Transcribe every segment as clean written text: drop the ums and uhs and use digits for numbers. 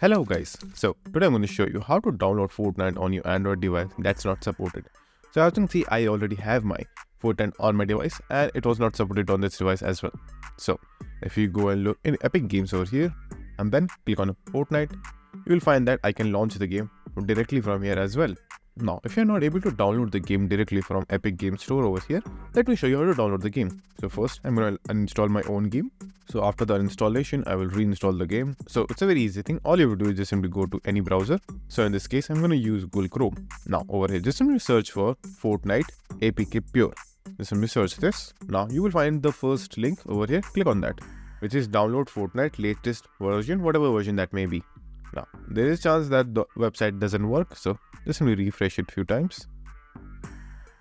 Hello guys, so today I'm going to show you how to download Fortnite on your Android device that's not supported. So as you can see, I already have my Fortnite on my device and it was not supported on this device as well. So if you go and look in Epic Games over here and then click on Fortnite, you will find that I can launch the game directly from here as well. Now, if you're not able to download the game directly from Epic Games Store over here, let me show you how to download the game. So first, I'm going to uninstall my own game. So after the installation, I will reinstall the game. So it's a very easy thing. All you have to do is just simply go to any browser. So in this case, I'm going to use Google Chrome. Now over here, just simply search for Fortnite APK Pure. Just simply search this. Now you will find the first link over here. Click on that, which is download Fortnite latest version, whatever version that may be. Now, there is a chance that the website doesn't work, so just simply refresh it a few times.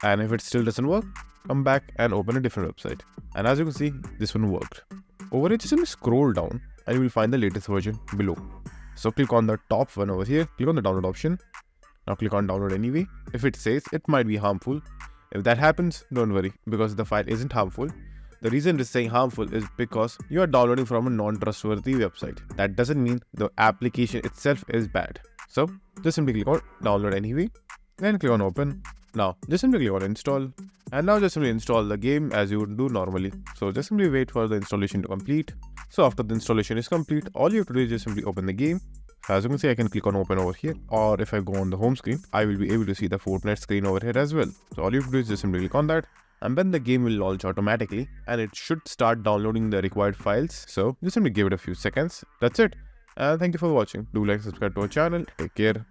And if it still doesn't work, come back and open a different website. And as you can see, this one worked. Over here, just simply scroll down and you will find the latest version below. So click on the top one over here, click on the download option. Now click on download anyway. If it says it might be harmful, if that happens, don't worry, because the file isn't harmful. The reason it is saying harmful is because you are downloading from a non-trustworthy website. That doesn't mean the application itself is bad. So just simply click on download anyway, then click on open. Now just simply click on install, and now just simply install the game as you would do normally. So just simply wait for the installation to complete. So after the installation is complete, all you have to do is just simply open the game. So as you can see, I can click on open over here, or if I go on the home screen, I will be able to see the Fortnite screen over here as well. So all you have to do is just simply click on that, and then the game will launch automatically and it should start downloading the required files. So just simply give it a few seconds. That's it. And thank you for watching. Do like, subscribe to our channel. Take care.